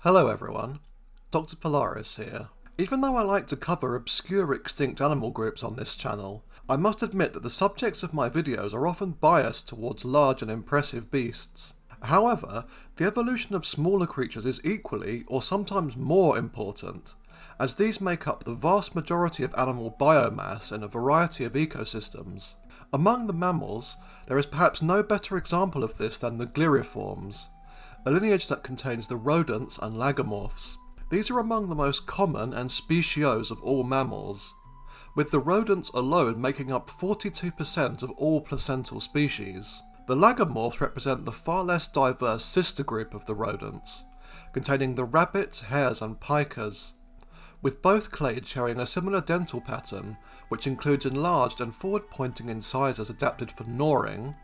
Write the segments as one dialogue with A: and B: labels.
A: Hello everyone, Dr. Polaris here. Even though I like to cover obscure extinct animal groups on this channel, I must admit that the subjects of my videos are often biased towards large and impressive beasts. However, the evolution of smaller creatures is equally, or sometimes more important, as these make up the vast majority of animal biomass in a variety of ecosystems. Among the mammals, there is perhaps no better example of this than the Gliriforms, a lineage that contains the rodents and Lagomorphs. These are among the most common and speciose of all mammals, with the rodents alone making up 42% of all placental species. The Lagomorphs represent the far less diverse sister group of the rodents, containing the rabbits, hares and pikas, with both clades sharing a similar dental pattern, which includes enlarged and forward-pointing incisors adapted for gnawing,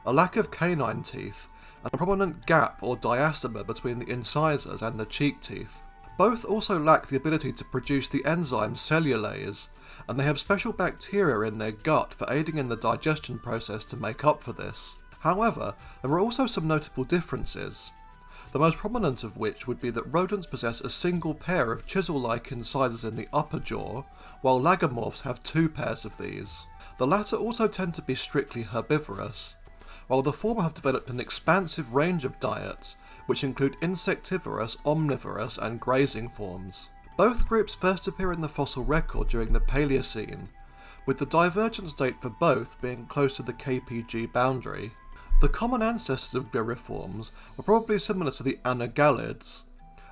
A: a lack of canine teeth, and a prominent gap or diastema between the incisors and the cheek teeth. Both also lack the ability to produce the enzyme cellulase, and they have special bacteria in their gut for aiding in the digestion process to make up for this. However, there are also some notable differences, the most prominent of which would be that rodents possess a single pair of chisel-like incisors in the upper jaw, while Lagomorphs have two pairs of these. The latter also tend to be strictly herbivorous, while the former have developed an expansive range of diets, which include insectivorous, omnivorous, and grazing forms. Both groups first appear in the fossil record during the Paleocene, with the divergence date for both being close to the KPG boundary. The common ancestors of Gliriforms were probably similar to the Anagalids,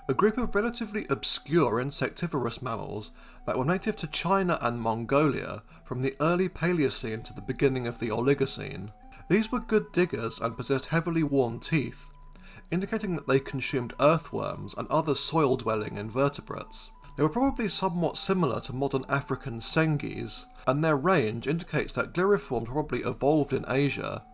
A: a group of relatively obscure insectivorous mammals that were native to China and Mongolia from the early Paleocene to the beginning of the Oligocene. These were good diggers and possessed heavily worn teeth, indicating that they consumed earthworms and other soil-dwelling invertebrates. They were probably somewhat similar to modern African Sengis, and their range indicates that Gliriforms probably evolved in Asia,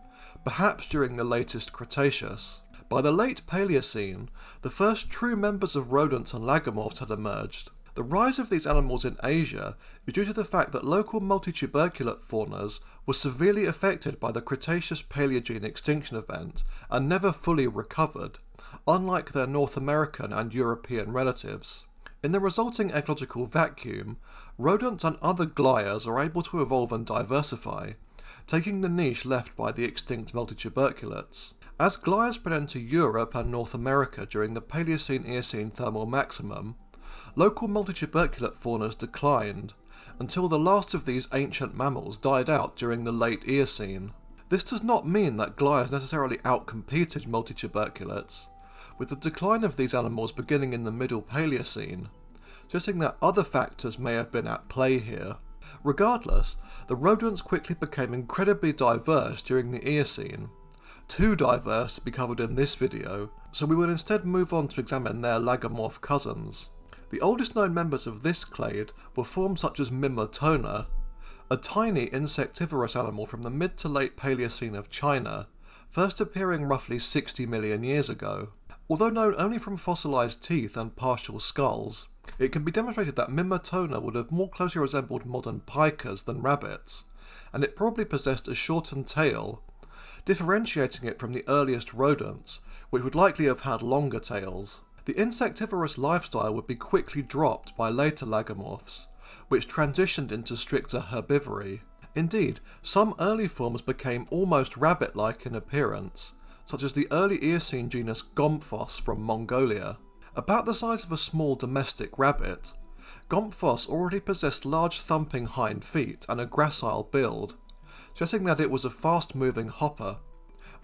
A: perhaps during the latest Cretaceous. By the late Paleocene, the first true members of rodents and Lagomorphs had emerged. The rise of these animals in Asia is due to the fact that local multituberculate faunas were severely affected by the Cretaceous-Paleogene extinction event and never fully recovered, unlike their North American and European relatives. In the resulting ecological vacuum, rodents and other Glires are able to evolve and diversify, taking the niche left by the extinct multituberculates. As Glires spread into Europe and North America during the Paleocene-Eocene thermal maximum, local multituberculate faunas declined, until the last of these ancient mammals died out during the late Eocene. This does not mean that Glires necessarily outcompeted multituberculates, with the decline of these animals beginning in the Middle Paleocene, suggesting that other factors may have been at play here. Regardless, the rodents quickly became incredibly diverse during the Eocene, too diverse to be covered in this video, so we will instead move on to examine their Lagomorph cousins. The oldest known members of this clade were forms such as Mimotona, a tiny insectivorous animal from the mid to late Paleocene of China, first appearing roughly 60 million years ago. Although known only from fossilized teeth and partial skulls, it can be demonstrated that Mimotona would have more closely resembled modern pikas than rabbits, and it probably possessed a shortened tail, differentiating it from the earliest rodents, which would likely have had longer tails. The insectivorous lifestyle would be quickly dropped by later Lagomorphs, which transitioned into stricter herbivory. Indeed, some early forms became almost rabbit-like in appearance, such as the early Eocene genus Gomphos from Mongolia. About the size of a small domestic rabbit, Gomphos already possessed large thumping hind feet and a gracile build, suggesting that it was a fast-moving hopper,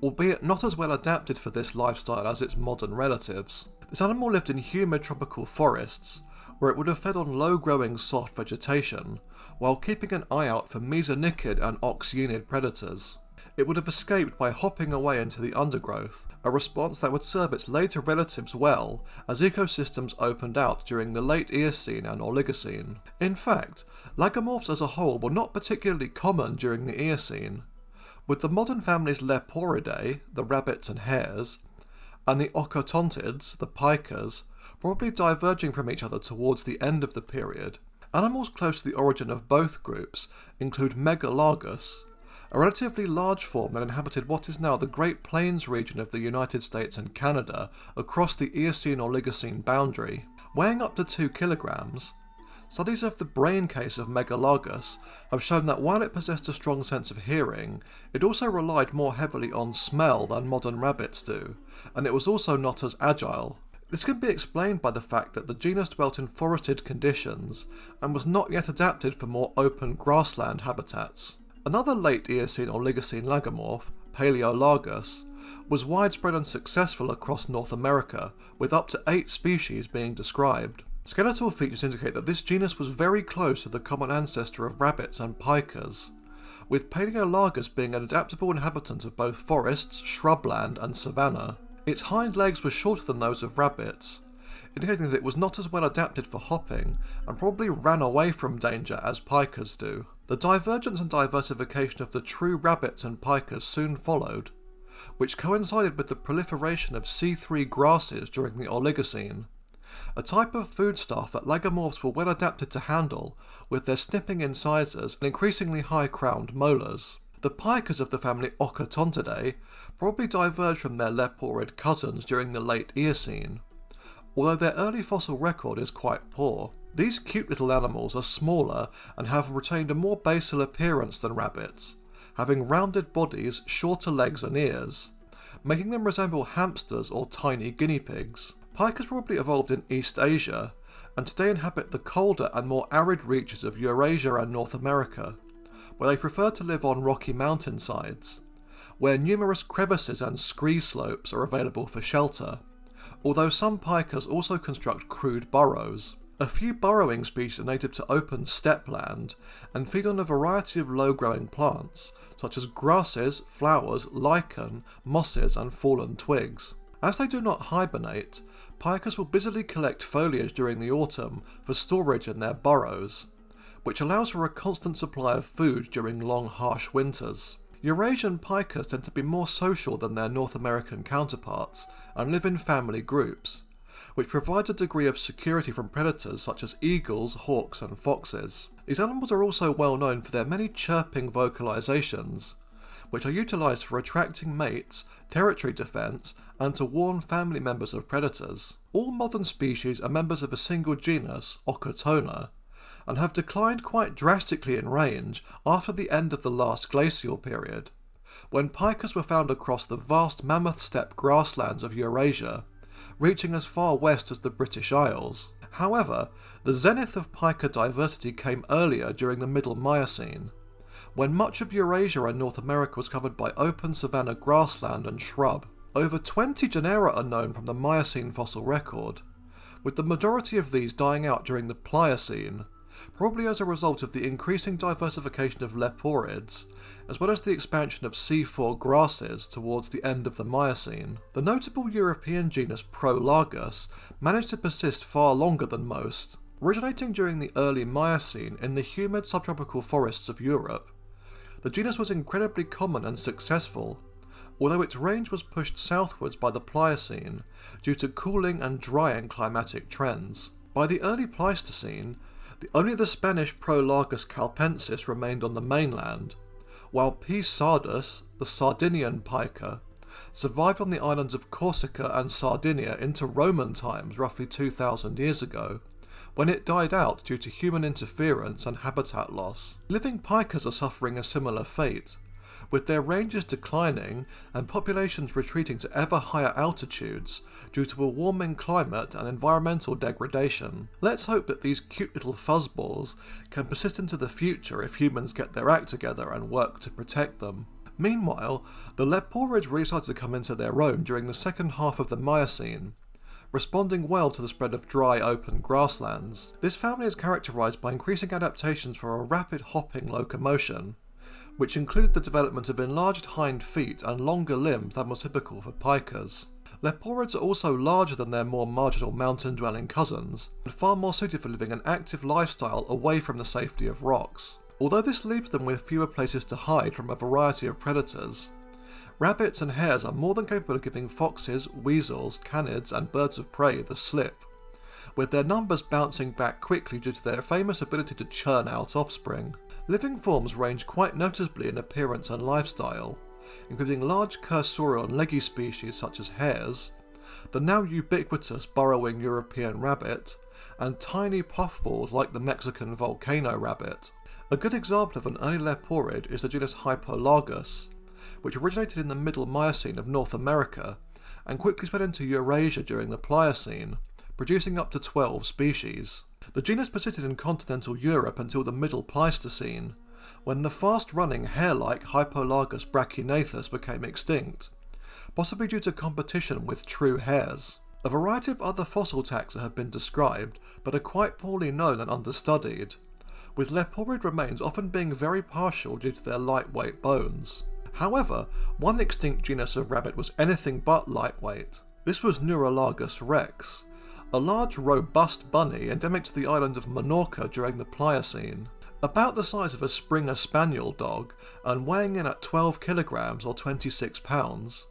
A: albeit not as well adapted for this lifestyle as its modern relatives. This animal lived in humid tropical forests, where it would have fed on low-growing soft vegetation, while keeping an eye out for mesonychid and oxyenid predators. It would have escaped by hopping away into the undergrowth, a response that would serve its later relatives well as ecosystems opened out during the late Eocene and Oligocene. In fact, Lagomorphs as a whole were not particularly common during the Eocene, with the modern families Leporidae, the rabbits and hares, and the Ocotontids, the pikas, probably diverging from each other towards the end of the period. Animals close to the origin of both groups include Megalagus, a relatively large form that inhabited what is now the Great Plains region of the United States and Canada across the Eocene-Oligocene boundary. Weighing up to 2 kilograms, studies of the brain case of Megalagus have shown that while it possessed a strong sense of hearing, it also relied more heavily on smell than modern rabbits do, and it was also not as agile. This can be explained by the fact that the genus dwelt in forested conditions and was not yet adapted for more open grassland habitats. Another late Eocene or Oligocene lagomorph, Paleolagus, was widespread and successful across North America, with up to 8 species being described. Skeletal features indicate that this genus was very close to the common ancestor of rabbits and pikas, with Paleolagus being an adaptable inhabitant of both forests, shrubland and savanna. Its hind legs were shorter than those of rabbits, indicating that it was not as well adapted for hopping and probably ran away from danger as pikas do. The divergence and diversification of the true rabbits and pikas soon followed, which coincided with the proliferation of C3 grasses during the Oligocene, a type of foodstuff that lagomorphs were well adapted to handle with their snipping incisors and increasingly high-crowned molars. The pikas of the family Ocodontidae probably diverged from their leporid cousins during the late Eocene, although their early fossil record is quite poor. These cute little animals are smaller and have retained a more basal appearance than rabbits, having rounded bodies, shorter legs and ears, making them resemble hamsters or tiny guinea pigs. Pikas probably evolved in East Asia, and today inhabit the colder and more arid reaches of Eurasia and North America, where they prefer to live on rocky mountainsides, where numerous crevices and scree slopes are available for shelter, although some pikas also construct crude burrows. A few burrowing species are native to open steppe land and feed on a variety of low-growing plants, such as grasses, flowers, lichen, mosses and fallen twigs. As they do not hibernate, pikas will busily collect foliage during the autumn for storage in their burrows, which allows for a constant supply of food during long, harsh winters. Eurasian pikas tend to be more social than their North American counterparts and live in family groups, which provides a degree of security from predators such as eagles, hawks and foxes. These animals are also well known for their many chirping vocalizations, which are utilised for attracting mates, territory defence, and to warn family members of predators. All modern species are members of a single genus, Ocotona, and have declined quite drastically in range after the end of the last glacial period, when pikas were found across the vast mammoth steppe grasslands of Eurasia, reaching as far west as the British Isles. However, the zenith of pika diversity came earlier during the Middle Miocene, when much of Eurasia and North America was covered by open savanna grassland and shrub. Over 20 genera are known from the Miocene fossil record, with the majority of these dying out during the Pliocene, probably as a result of the increasing diversification of leporids, as well as the expansion of C4 grasses towards the end of the Miocene. The notable European genus Prolagus managed to persist far longer than most. Originating during the early Miocene in the humid subtropical forests of Europe, the genus was incredibly common and successful, although its range was pushed southwards by the Pliocene due to cooling and drying climatic trends. By the early Pleistocene, only the Spanish Prolagus calpensis remained on the mainland, while P. sardus, the Sardinian pika, survived on the islands of Corsica and Sardinia into Roman times roughly 2,000 years ago, when it died out due to human interference and habitat loss. Living pikas are suffering a similar fate, with their ranges declining and populations retreating to ever higher altitudes due to a warming climate and environmental degradation. Let's hope that these cute little fuzzballs can persist into the future if humans get their act together and work to protect them. Meanwhile, the leporids really started to come into their own during the second half of the Miocene, responding well to the spread of dry, open grasslands. This family is characterised by increasing adaptations for a rapid hopping locomotion, which included the development of enlarged hind feet and longer limbs than was typical for pikas. Leporids are also larger than their more marginal mountain-dwelling cousins, and far more suited for living an active lifestyle away from the safety of rocks. Although this leaves them with fewer places to hide from a variety of predators, rabbits and hares are more than capable of giving foxes, weasels, canids and birds of prey the slip, with their numbers bouncing back quickly due to their famous ability to churn out offspring. Living forms range quite noticeably in appearance and lifestyle, including large cursorial and leggy species such as hares, the now ubiquitous burrowing European rabbit, and tiny puffballs like the Mexican volcano rabbit. A good example of an early leporid is the genus Hypolagus, which originated in the Middle Miocene of North America and quickly spread into Eurasia during the Pliocene, producing up to 12 species. The genus persisted in continental Europe until the Middle Pleistocene, when the fast-running hare-like Hypolagus brachionathus became extinct, possibly due to competition with true hares. A variety of other fossil taxa have been described, but are quite poorly known and understudied, with leporid remains often being very partial due to their lightweight bones. However, one extinct genus of rabbit was anything but lightweight. This was Neuralagus rex, a large robust bunny endemic to the island of Minorca during the Pliocene. About the size of a Springer Spaniel dog and weighing in at 12 kilograms or 26 pounds,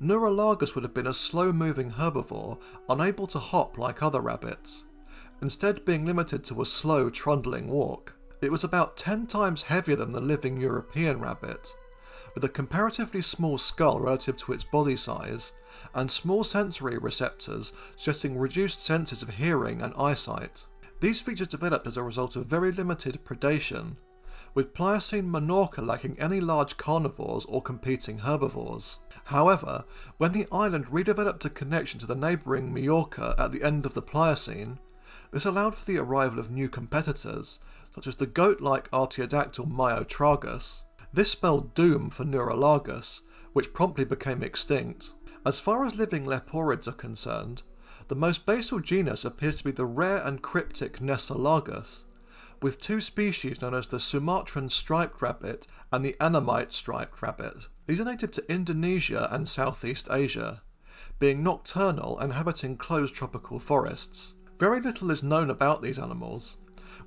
A: Neuralagus would have been a slow-moving herbivore unable to hop like other rabbits, instead being limited to a slow trundling walk. It was about 10 times heavier than the living European rabbit, with a comparatively small skull relative to its body size, and small sensory receptors suggesting reduced senses of hearing and eyesight. These features developed as a result of very limited predation, with Pliocene Minorca lacking any large carnivores or competing herbivores. However, when the island redeveloped a connection to the neighbouring Majorca at the end of the Pliocene, this allowed for the arrival of new competitors, such as the goat-like artiodactyl Myotragus. This spelled doom for Neuralagus, which promptly became extinct. As far as living leporids are concerned, the most basal genus appears to be the rare and cryptic Nessalagus, with two species known as the Sumatran striped rabbit and the Annamite striped rabbit. These are native to Indonesia and Southeast Asia, being nocturnal and inhabiting closed tropical forests. Very little is known about these animals,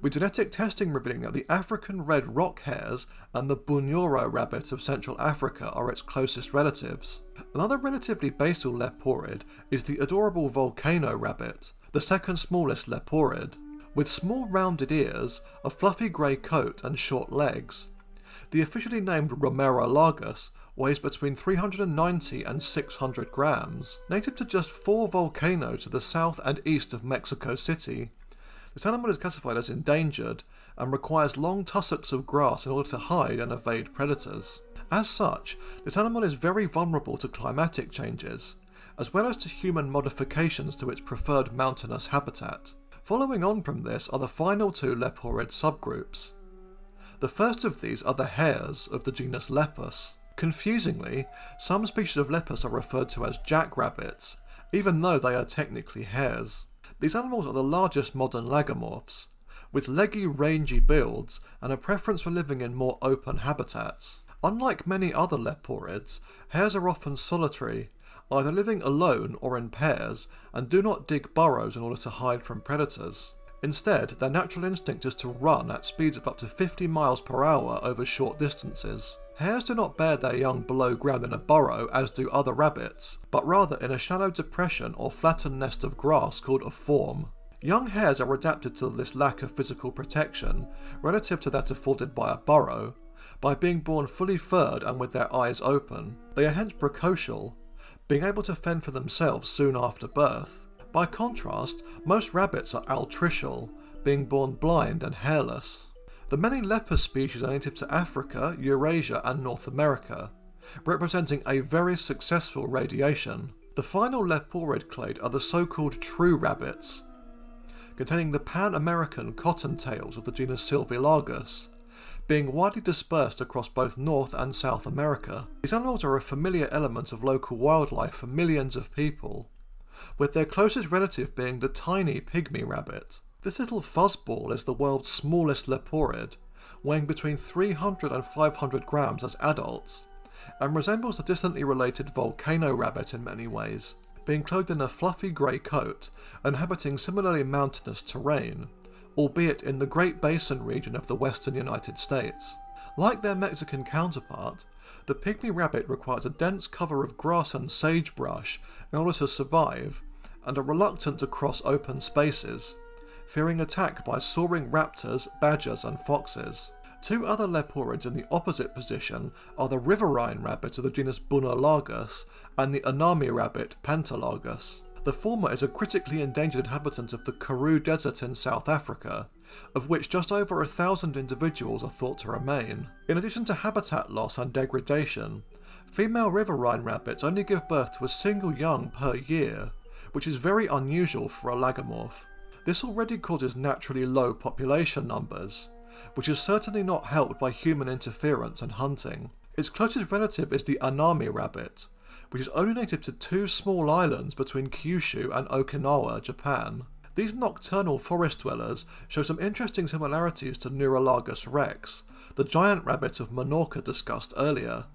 A: with genetic testing revealing that the African red rock hares and the Bunyoro rabbit of Central Africa are its closest relatives. Another relatively basal leporid is the adorable volcano rabbit, the second smallest leporid. With small rounded ears, a fluffy grey coat and short legs, the officially named Romerolagus weighs between 390 and 600 grams. Native to just 4 volcanoes to the south and east of Mexico City, this animal is classified as endangered and requires long tussocks of grass in order to hide and evade predators. As such, this animal is very vulnerable to climatic changes, as well as to human modifications to its preferred mountainous habitat. Following on from this are the final two leporid subgroups. The first of these are the hares of the genus Lepus. Confusingly, some species of Lepus are referred to as jackrabbits, even though they are technically hares. These animals are the largest modern lagomorphs, with leggy, rangy builds and a preference for living in more open habitats. Unlike many other leporids, hares are often solitary, either living alone or in pairs, and do not dig burrows in order to hide from predators. Instead, their natural instinct is to run at speeds of up to 50 miles per hour over short distances. Hares do not bear their young below ground in a burrow as do other rabbits, but rather in a shallow depression or flattened nest of grass called a form. Young hares are adapted to this lack of physical protection, relative to that afforded by a burrow, by being born fully furred and with their eyes open. They are hence precocial, being able to fend for themselves soon after birth. By contrast, most rabbits are altricial, being born blind and hairless. The many lepus species are native to Africa, Eurasia and North America, representing a very successful radiation. The final leporid clade are the so-called true rabbits, containing the Pan-American cottontails of the genus Sylvilagus, being widely dispersed across both North and South America. These animals are a familiar element of local wildlife for millions of people, with their closest relative being the tiny pygmy rabbit. This little fuzzball is the world's smallest leporid, weighing between 300 and 500 grams as adults, and resembles the distantly related volcano rabbit in many ways, being clothed in a fluffy grey coat, inhabiting similarly mountainous terrain, albeit in the Great Basin region of the western United States. Like their Mexican counterpart, the pygmy rabbit requires a dense cover of grass and sagebrush in order to survive, and are reluctant to cross open spaces, fearing attack by soaring raptors, badgers and foxes. Two other leporids in the opposite position are the riverine rabbit of the genus Bunalagus and the Anami rabbit Pantalagus. The former is a critically endangered inhabitant of the Karoo Desert in South Africa, of which just over 1,000 individuals are thought to remain. In addition to habitat loss and degradation, female riverine rabbits only give birth to a single young per year, which is very unusual for a lagomorph. This already causes naturally low population numbers, which is certainly not helped by human interference and hunting. Its closest relative is the Anami rabbit, which is only native to two small islands between Kyushu and Okinawa, Japan. These nocturnal forest dwellers show some interesting similarities to Neuralagus rex, the giant rabbit of Menorca discussed earlier,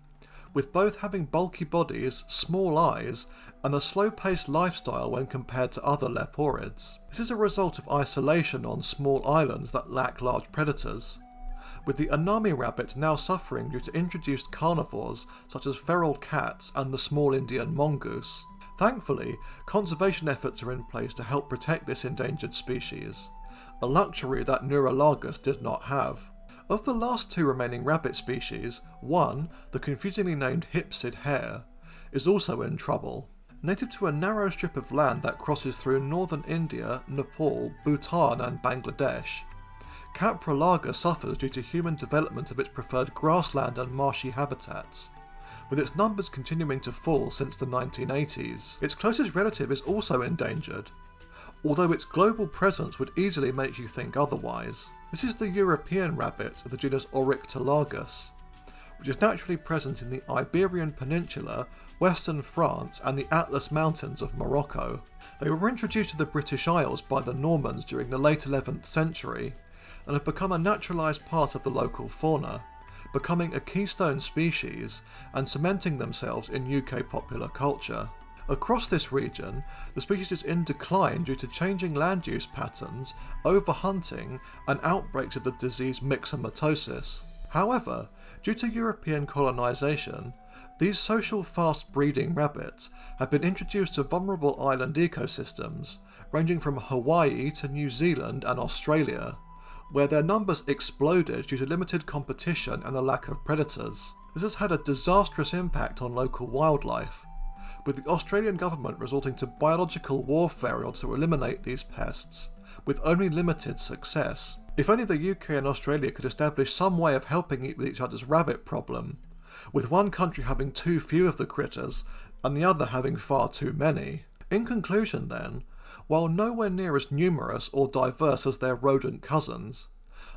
A: with both having bulky bodies, small eyes, and a slow-paced lifestyle when compared to other leporids. This is a result of isolation on small islands that lack large predators, with the Anami rabbit now suffering due to introduced carnivores such as feral cats and the small Indian mongoose. Thankfully, conservation efforts are in place to help protect this endangered species, a luxury that Neuralagus did not have. Of the last two remaining rabbit species, one, the confusingly named Hypsid hare, is also in trouble. Native to a narrow strip of land that crosses through northern India, Nepal, Bhutan and Bangladesh, Caprolaga suffers due to human development of its preferred grassland and marshy habitats, with its numbers continuing to fall since the 1980s. Its closest relative is also endangered, although its global presence would easily make you think otherwise. This is the European rabbit of the genus Oryctolagus, which is naturally present in the Iberian Peninsula, western France and the Atlas Mountains of Morocco. They were introduced to the British Isles by the Normans during the late 11th century, and have become a naturalised part of the local fauna, becoming a keystone species and cementing themselves in UK popular culture. Across this region, the species is in decline due to changing land use patterns, overhunting, and outbreaks of the disease myxomatosis. However, due to European colonisation, these social fast-breeding rabbits have been introduced to vulnerable island ecosystems, ranging from Hawaii to New Zealand and Australia, where their numbers exploded due to limited competition and the lack of predators. This has had a disastrous impact on local wildlife, with the Australian government resorting to biological warfare in order to eliminate these pests, with only limited success. If only the UK and Australia could establish some way of helping eat with each other's rabbit problem, with one country having too few of the critters and the other having far too many. In conclusion then, while nowhere near as numerous or diverse as their rodent cousins,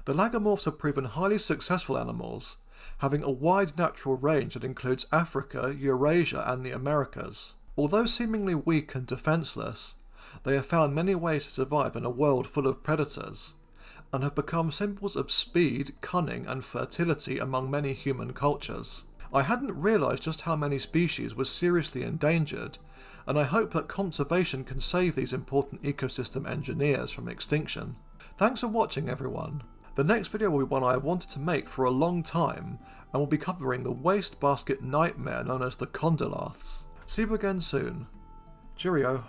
A: the lagomorphs have proven highly successful animals, having a wide natural range that includes Africa, Eurasia and the Americas. Although seemingly weak and defenceless, they have found many ways to survive in a world full of predators, and have become symbols of speed, cunning and fertility among many human cultures. I hadn't realised just how many species were seriously endangered, and I hope that conservation can save these important ecosystem engineers from extinction. Thanks for watching everyone. The next video will be one I have wanted to make for a long time, and will be covering the wastebasket nightmare known as the condylarths. See you again soon. Cheerio.